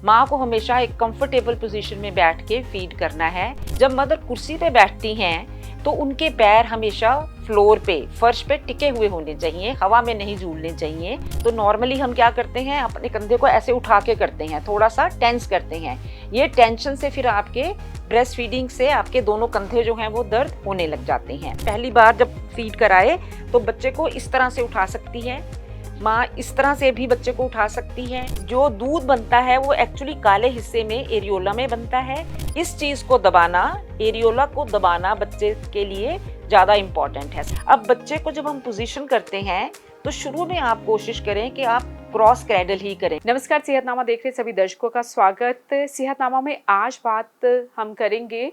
माँ को हमेशा एक कंफर्टेबल पोजीशन में बैठ के फीड करना है। जब मदर कुर्सी पे बैठती हैं तो उनके पैर हमेशा फ्लोर पे, फर्श पे टिके हुए होने चाहिए, हवा में नहीं झूलने चाहिए। तो नॉर्मली हम क्या करते हैं, अपने कंधे को ऐसे उठा के करते हैं, थोड़ा सा टेंस करते हैं। ये टेंशन से फिर आपके ब्रेस्ट फीडिंग से आपके दोनों कंधे जो हैं वो दर्द होने लग जाते हैं। पहली बार जब फीड कराए तो बच्चे को इस तरह से उठा सकती है माँ, इस तरह से भी बच्चे को उठा सकती है। जो दूध बनता है वो एक्चुअली काले हिस्से में एरियोला में बनता है। इस चीज को दबाना, एरियोला को दबाना बच्चे के लिए ज्यादा इम्पोर्टेंट है। अब बच्चे को जब हम पोजीशन करते हैं तो शुरू में आप कोशिश करें कि आप क्रॉस क्रैडल ही करें। नमस्कार, सेहतनामा देख रहे सभी दर्शकों का स्वागत। सेहतनामा में आज बात हम करेंगे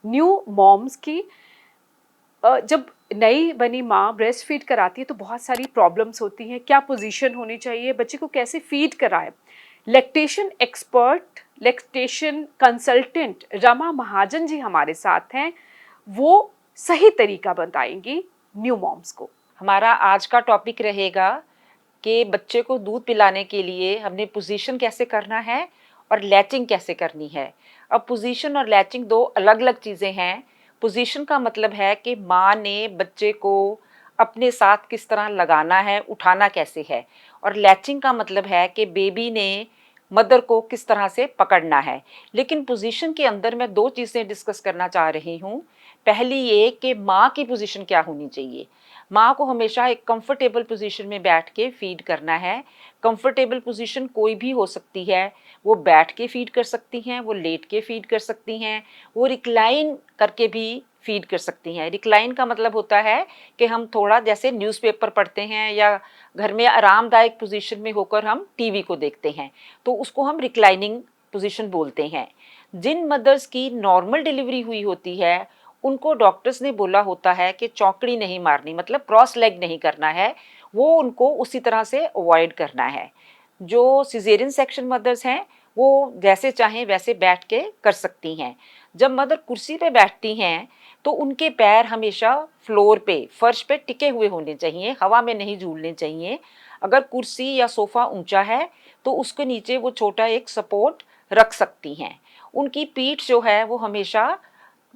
न्यू मॉम्स की। जब नई बनी माँ ब्रेस्ट फीड कराती है तो बहुत सारी प्रॉब्लम्स होती हैं। क्या पोजीशन होनी चाहिए, बच्चे को कैसे फीड कराएं। Lactation expert, lactation consultant Rama Mahajan ji हमारे साथ हैं। वो सही तरीका बताएंगी न्यू मॉम्स को। हमारा आज का टॉपिक रहेगा कि बच्चे को दूध पिलाने के लिए हमने पोजीशन कैसे करना है और लैचिंग कैसे करनी है। अब पोजीशन और लैचिंग दो अलग अलग चीज़ें हैं। पोजीशन का मतलब है कि माँ ने बच्चे को अपने साथ किस तरह लगाना है, उठाना कैसे है। और लैचिंग का मतलब है कि बेबी ने मदर को किस तरह से पकड़ना है। लेकिन पोजीशन के अंदर मैं दो चीज़ें डिस्कस करना चाह रही हूँ। पहली ये कि माँ की पोजीशन क्या होनी चाहिए। माँ को हमेशा एक कंफर्टेबल पोजीशन में बैठ के फीड करना है। कंफर्टेबल पोजीशन कोई भी हो सकती है। वो बैठ के फीड कर सकती हैं, वो लेट के फीड कर सकती हैं, वो रिक्लाइन करके भी फीड कर सकती हैं। रिक्लाइन का मतलब होता है कि हम थोड़ा जैसे न्यूज़पेपर पढ़ते हैं या घर में आरामदायक पोजीशन में होकर हम टीवी को देखते हैं, तो उसको हम रिक्लाइनिंग पोजीशन बोलते हैं। जिन मदर्स की नॉर्मल डिलीवरी हुई होती है उनको डॉक्टर्स ने बोला होता है कि चौकड़ी नहीं मारनी, मतलब क्रॉस लेग नहीं करना है, वो उनको उसी तरह से अवॉइड करना है। जो सिजेरियन सेक्शन मदर्स हैं वो जैसे चाहें वैसे बैठ के कर सकती हैं। जब मदर कुर्सी पे बैठती हैं तो उनके पैर हमेशा फ्लोर पे, फर्श पे टिके हुए होने चाहिए, हवा में नहीं झूलने चाहिए। अगर कुर्सी या सोफ़ा ऊंचा है तो उसके नीचे वो छोटा एक सपोर्ट रख सकती हैं। उनकी पीठ जो है वो हमेशा,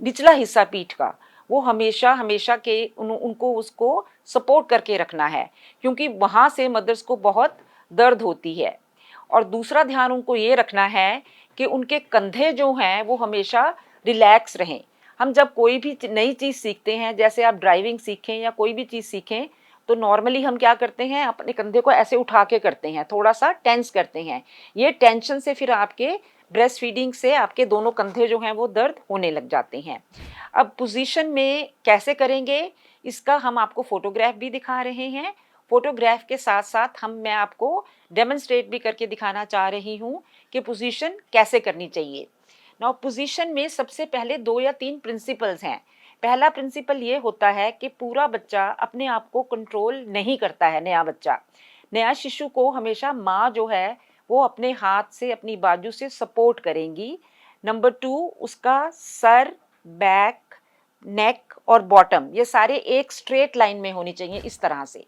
निचला हिस्सा पीठ का, वो हमेशा हमेशा के उनको उसको सपोर्ट करके रखना है, क्योंकि वहाँ से मदर्स को बहुत दर्द होती है। और दूसरा ध्यान उनको ये रखना है कि उनके कंधे जो हैं वो हमेशा रिलैक्स रहें। हम जब कोई भी नई चीज़ सीखते हैं, जैसे आप ड्राइविंग सीखें या कोई भी चीज़ सीखें, तो नॉर्मली हम क्या करते हैं, अपने कंधे को ऐसे उठा के करते हैं, थोड़ा सा टेंस करते हैं। ये टेंशन से फिर आपके ब्रेस्ट फीडिंग से आपके दोनों कंधे जो हैं वो दर्द होने लग जाते हैं। अब पोजीशन में कैसे करेंगे इसका हम आपको फोटोग्राफ भी दिखा रहे हैं। फोटोग्राफ के साथ साथ मैं आपको डेमोन्स्ट्रेट भी करके दिखाना चाह रही हूँ कि पोजीशन कैसे करनी चाहिए। नाउ पोजीशन में सबसे पहले 2 या 3 प्रिंसिपल्स हैं। पहला प्रिंसिपल ये होता है कि पूरा बच्चा अपने आप को कंट्रोल नहीं करता है। नया शिशु को हमेशा माँ जो है वो अपने हाथ से, अपनी बाजू से सपोर्ट करेंगी। नंबर 2, उसका सर, बैक, नेक और बॉटम ये सारे एक स्ट्रेट लाइन में होनी चाहिए। इस तरह से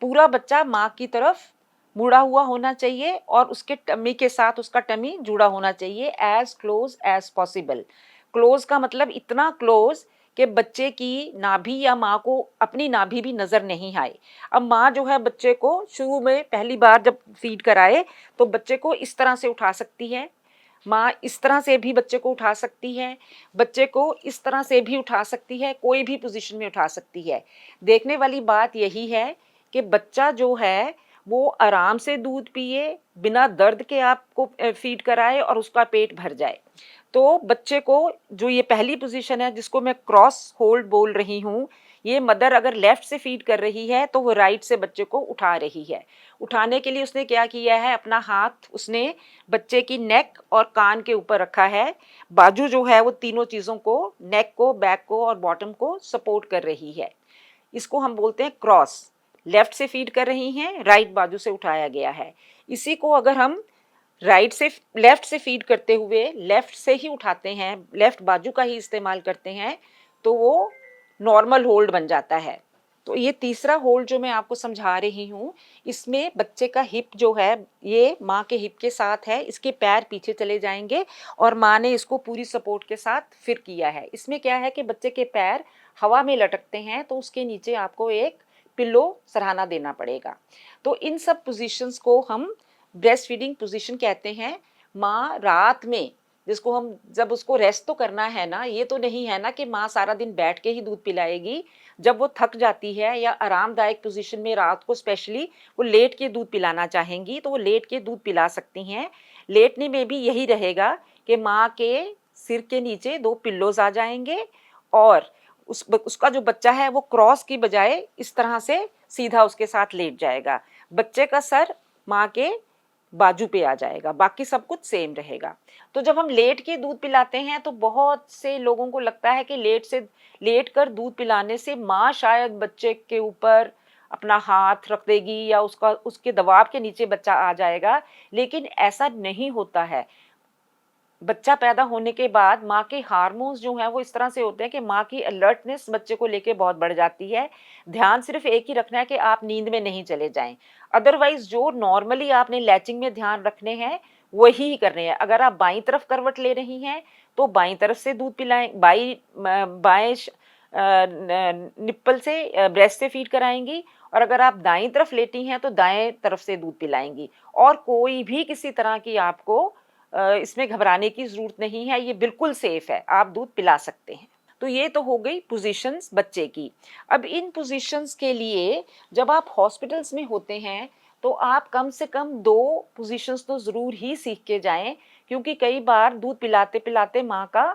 पूरा बच्चा माँ की तरफ मुड़ा हुआ होना चाहिए और उसके टमी के साथ उसका टमी जुड़ा होना चाहिए, as close as possible. Close का मतलब इतना क्लोज कि बच्चे की नाभि या माँ को अपनी नाभि भी नज़र नहीं आए। अब माँ जो है बच्चे को शुरू में पहली बार जब फीड कराए तो बच्चे को इस तरह से उठा सकती है, माँ इस तरह से भी बच्चे को उठा सकती है, बच्चे को इस तरह से भी उठा सकती है, कोई भी पोजीशन में उठा सकती है। देखने वाली बात यही है कि बच्चा जो है वो आराम से दूध पिए, बिना दर्द के आपको फीड कराए और उसका पेट भर जाए। तो बच्चे को जो ये पहली पोजीशन है जिसको मैं क्रॉस होल्ड बोल रही हूँ, ये मदर अगर लेफ्ट से फीड कर रही है तो वो राइट से बच्चे को उठा रही है। उठाने के लिए उसने क्या किया है, अपना हाथ उसने बच्चे की नेक और कान के ऊपर रखा है। बाजू जो है वो तीनों चीज़ों को, नेक को, बैक को और बॉटम को सपोर्ट कर रही है। इसको हम बोलते हैं क्रॉस। लेफ्ट से फीड कर रही हैं, राइट बाजू से उठाया गया है। इसी को अगर हम लेफ्ट से फीड करते हुए लेफ्ट से ही उठाते हैं, लेफ्ट बाजू का ही इस्तेमाल करते हैं, तो वो नॉर्मल होल्ड बन जाता है। तो ये तीसरा होल्ड जो मैं आपको समझा रही हूँ, इसमें बच्चे का हिप जो है ये माँ के हिप के साथ है, इसके पैर पीछे चले जाएंगे और माँ ने इसको पूरी सपोर्ट के साथ फिर किया है। इसमें क्या है कि बच्चे के पैर हवा में लटकते हैं, तो उसके नीचे आपको एक पिल्लो सराहना देना पड़ेगा। तो इन सब पोजीशंस को हम ब्रेस्ट फीडिंग पोजीशन कहते हैं। माँ रात में, जिसको हम जब उसको रेस्ट तो करना है ना, ये तो नहीं है ना कि माँ सारा दिन बैठ के ही दूध पिलाएगी। जब वो थक जाती है या आरामदायक पोजीशन में रात को स्पेशली वो लेट के दूध पिलाना चाहेंगी, तो वो लेट के दूध पिला सकती हैं। लेटने में भी यही रहेगा कि माँ के सिर के नीचे 2 पिल्लोज आ जाएंगे और उसका जो बच्चा है वो क्रॉस की बजाय इस तरह से सीधा उसके साथ लेट जाएगा। बच्चे का सर माँ के बाजू पे आ जाएगा, बाकी सब कुछ सेम रहेगा। तो जब हम लेट के दूध पिलाते हैं तो बहुत से लोगों को लगता है कि लेट कर दूध पिलाने से माँ शायद बच्चे के ऊपर अपना हाथ रख देगी या उसके दबाव के नीचे बच्चा आ जाएगा, लेकिन ऐसा नहीं होता है। बच्चा पैदा होने के बाद माँ के हार्मोन्स जो हैं वो इस तरह से होते हैं कि माँ की अलर्टनेस बच्चे को लेके बहुत बढ़ जाती है। ध्यान सिर्फ एक ही रखना है कि आप नींद में नहीं चले जाएं। अदरवाइज जो नॉर्मली आपने लैचिंग में ध्यान रखने हैं वही ही करने हैं। अगर आप बाईं तरफ करवट ले रही हैं तो बाईं तरफ से दूध पिलाएं, बाएं निप्पल से ब्रेस्ट से फीड कराएंगी, और अगर आप दाईं तरफ लेटी हैं तो दाएं तरफ से दूध पिलाएंगी। और कोई भी किसी तरह की आपको इसमें घबराने की ज़रूरत नहीं है, ये बिल्कुल सेफ है, आप दूध पिला सकते हैं। तो ये तो हो गई पोजीशंस बच्चे की। अब इन पोजीशंस के लिए जब आप हॉस्पिटल्स में होते हैं तो आप कम से कम 2 पोजीशंस तो ज़रूर ही सीख के जाएं, क्योंकि कई बार दूध पिलाते पिलाते माँ का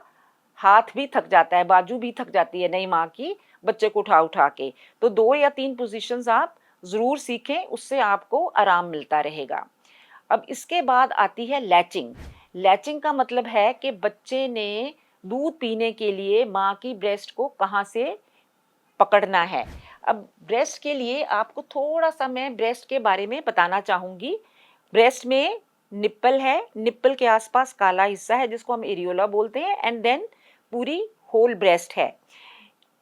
हाथ भी थक जाता है, बाजू भी थक जाती है नई माँ की बच्चे को उठा उठा के। तो 2 या 3 पोजीशंस आप ज़रूर सीखें, उससे आपको आराम मिलता रहेगा। अब इसके बाद आती है लैचिंग। लैचिंग का मतलब है कि बच्चे ने दूध पीने के लिए माँ की ब्रेस्ट को कहाँ से पकड़ना है। अब ब्रेस्ट के लिए आपको थोड़ा सा मैं ब्रेस्ट के बारे में बताना चाहूँगी। ब्रेस्ट में निप्पल है, निप्पल के आसपास काला हिस्सा है जिसको हम एरियोला बोलते हैं, एंड देन पूरी होल ब्रेस्ट है।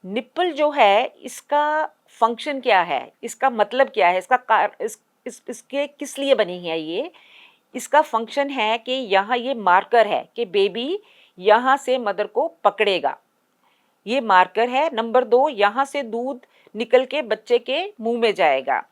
निप्पल जो है इसका फंक्शन क्या है, इसका मतलब क्या है, इसके किस लिए बनी है ये। इसका फंक्शन है कि यहाँ ये मार्कर है कि बेबी यहाँ से मदर को पकड़ेगा, ये मार्कर है। नंबर 2, यहाँ से दूध निकल के बच्चे के मुंह में जाएगा।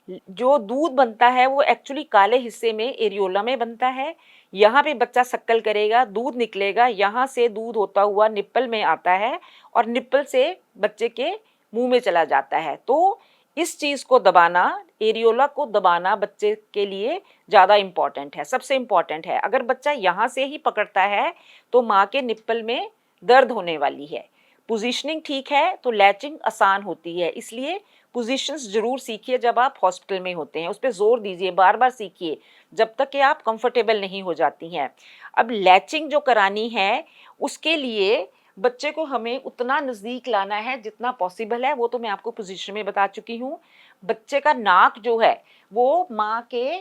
जो दूध बनता है वो एक्चुअली काले हिस्से में एरियोला में बनता है। यहाँ पे बच्चा सक्कल करेगा, दूध निकलेगा, यहाँ से दूध होता हुआ निप्पल में आता है और निप्पल से बच्चे के मुंह में चला जाता है। तो इस चीज़ को दबाना, एरियोला को दबाना बच्चे के लिए ज़्यादा इम्पॉर्टेंट है, सबसे इम्पॉर्टेंट है। अगर बच्चा यहाँ से ही पकड़ता है तो माँ के निप्पल में दर्द होने वाली है। पोजीशनिंग ठीक है तो लैचिंग आसान होती है, इसलिए पोजीशंस जरूर सीखिए जब आप हॉस्पिटल में होते हैं, उस पर जोर दीजिए, बार बार सीखिए जब तक कि आप कंफर्टेबल नहीं हो जाती हैं। अब लैचिंग जो करानी है उसके लिए बच्चे को हमें उतना नज़दीक लाना है जितना पॉसिबल है, वो तो मैं आपको पोजीशन में बता चुकी हूँ। बच्चे का नाक जो है वो माँ के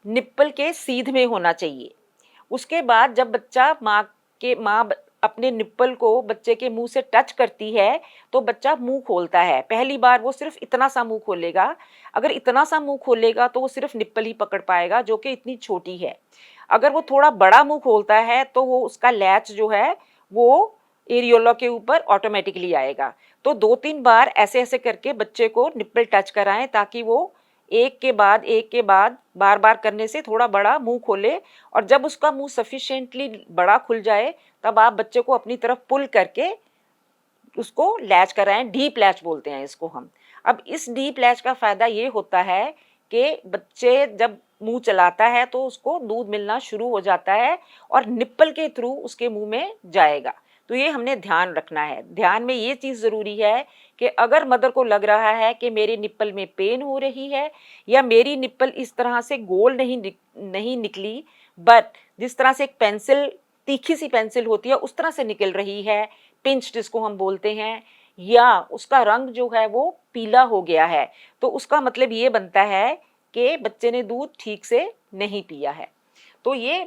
निप्पल के सीध में होना चाहिए। उसके बाद जब बच्चा माँ अपने निप्पल को बच्चे के मुंह से टच करती है तो बच्चा मुंह खोलता है। पहली बार वो सिर्फ इतना सा मुंह खोलेगा। अगर इतना सा मुंह खोलेगा तो वो सिर्फ निप्पल ही पकड़ पाएगा जो कि इतनी छोटी है। अगर वो थोड़ा बड़ा मुंह खोलता है तो वो उसका लैच जो है वो एरियोला के ऊपर ऑटोमेटिकली आएगा। तो 2-3 बार ऐसे ऐसे करके बच्चे को निप्पल टच कराएं ताकि वो एक के बाद बार बार करने से थोड़ा बड़ा मुंह खोले, और जब उसका मुंह सफिशिएंटली बड़ा खुल जाए तब आप बच्चे को अपनी तरफ पुल करके उसको लैच कराएं। डीप लैच बोलते हैं इसको हम। अब इस डीप लैच का फ़ायदा ये होता है कि बच्चे जब मुंह चलाता है तो उसको दूध मिलना शुरू हो जाता है और निप्पल के थ्रू उसके मुंह में जाएगा। तो ये हमने ध्यान रखना है। ध्यान में ये चीज़ ज़रूरी है कि अगर मदर को लग रहा है कि मेरे निप्पल में पेन हो रही है या मेरी निप्पल इस तरह से गोल नहीं निकली, बट जिस तरह से एक पेंसिल, तीखी सी पेंसिल होती है उस तरह से निकल रही है, पिंच जिसको हम बोलते हैं, या उसका रंग जो है वो पीला हो गया है, तो उसका मतलब ये बनता है कि बच्चे ने दूध ठीक से नहीं पिया है। तो ये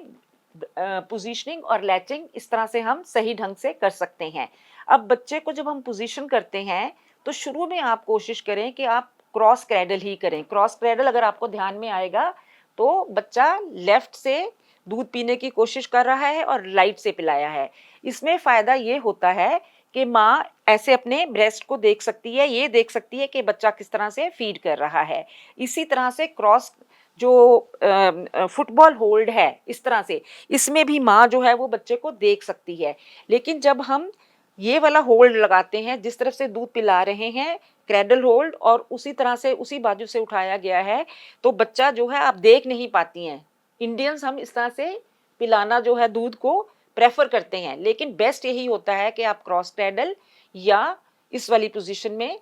पोजीशनिंग और लैचिंग इस तरह से हम सही ढंग से कर सकते हैं। अब बच्चे को जब हम पोजीशन करते हैं तो शुरू में आप कोशिश करें कि आप क्रॉस क्रैडल ही करें। क्रॉस क्रैडल अगर आपको ध्यान में आएगा तो बच्चा लेफ्ट से दूध पीने की कोशिश कर रहा है और राइट से पिलाया है। इसमें फ़ायदा ये होता है कि माँ ऐसे अपने ब्रेस्ट को देख सकती है, ये देख सकती है कि बच्चा किस तरह से फीड कर रहा है। इसी तरह से क्रॉस जो फुटबॉल होल्ड है इस तरह से, इसमें भी माँ जो है वो बच्चे को देख सकती है। लेकिन जब हम ये वाला होल्ड लगाते हैं, जिस तरफ से दूध पिला रहे हैं क्रैडल होल्ड, और उसी तरह से उसी बाजू से उठाया गया है, तो बच्चा जो है आप देख नहीं पाती हैं। इंडियंस हम इस तरह से पिलाना जो है दूध को प्रेफर करते हैं, लेकिन बेस्ट यही होता है कि आप क्रॉस क्रैडल या इस वाली पोजीशन में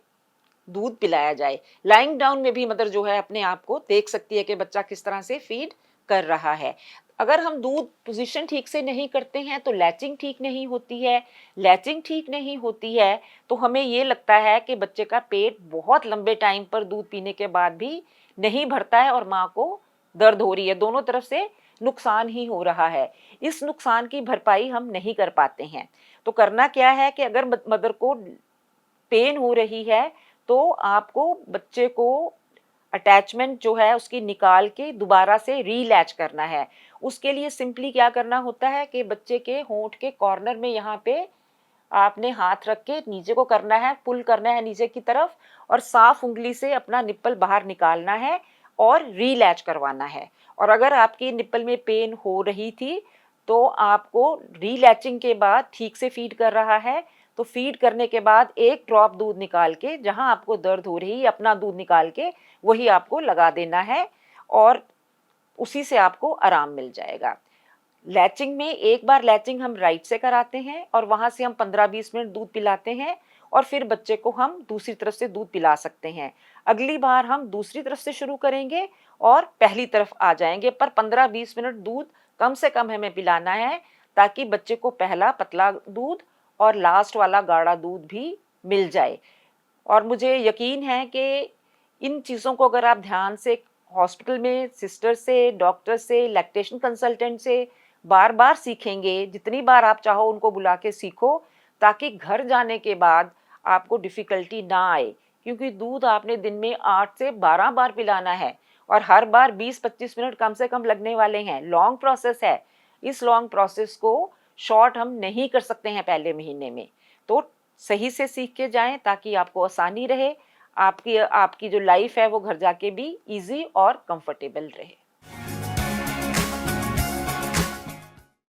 दूध पिलाया जाए। लाइंग डाउन में भी मदर जो है अपने आप को देख सकती है कि बच्चा किस तरह से फीड कर रहा है। अगर हम दूध पोजीशन ठीक से नहीं करते हैं तो लैचिंग ठीक नहीं होती है। लैचिंग ठीक नहीं होती है तो हमें ये लगता है कि बच्चे का पेट बहुत लंबे टाइम पर दूध पीने के बाद भी नहीं भरता है और माँ को दर्द हो रही है, दोनों तरफ से नुकसान ही हो रहा है। इस नुकसान की भरपाई हम नहीं कर पाते हैं। तो करना क्या है कि अगर मदर को पेन हो रही है तो आपको बच्चे को अटैचमेंट जो है उसकी निकाल के दोबारा से रीलैच करना है। उसके लिए सिंपली क्या करना होता है कि बच्चे के होंठ के कॉर्नर में यहाँ पे आपने हाथ रख के नीचे को करना है, पुल करना है नीचे की तरफ, और साफ उंगली से अपना निप्पल बाहर निकालना है और रीलैच करवाना है। और अगर आपकी निप्पल में पेन हो रही थी तो आपको रीलैचिंग के बाद ठीक से फीड कर रहा है तो फीड करने के बाद एक ड्रॉप दूध निकाल के, जहां आपको दर्द हो रही है अपना दूध निकाल के वही आपको लगा देना है और उसी से आपको आराम मिल जाएगा। लैचिंग में एक बार लैचिंग हम राइट से कराते हैं और वहां से हम 15-20 मिनट दूध पिलाते हैं और फिर बच्चे को हम दूसरी तरफ से दूध पिला सकते हैं। अगली बार हम दूसरी तरफ से शुरू करेंगे और पहली तरफ आ जाएंगे, पर 15-20 मिनट दूध कम से कम हमें पिलाना है ताकि बच्चे को पहला पतला दूध और लास्ट वाला गाढ़ा दूध भी मिल जाए। और मुझे यकीन है कि इन चीज़ों को अगर आप ध्यान से हॉस्पिटल में सिस्टर से, डॉक्टर से, लैक्टेशन कंसल्टेंट से बार बार सीखेंगे, जितनी बार आप चाहो उनको बुला के सीखो, ताकि घर जाने के बाद आपको डिफ़िकल्टी ना आए। क्योंकि दूध आपने दिन में 8 से 12 बार पिलाना है और हर बार 20-25 मिनट कम से कम लगने वाले हैं। लॉन्ग प्रोसेस है। इस लॉन्ग प्रोसेस को शॉर्ट हम नहीं कर सकते हैं पहले महीने में। तो सही से सीख के जाएं ताकि आपको आसानी रहे, आपकी आपकी जो लाइफ है वो घर जाके भी इजी और कंफर्टेबल रहे।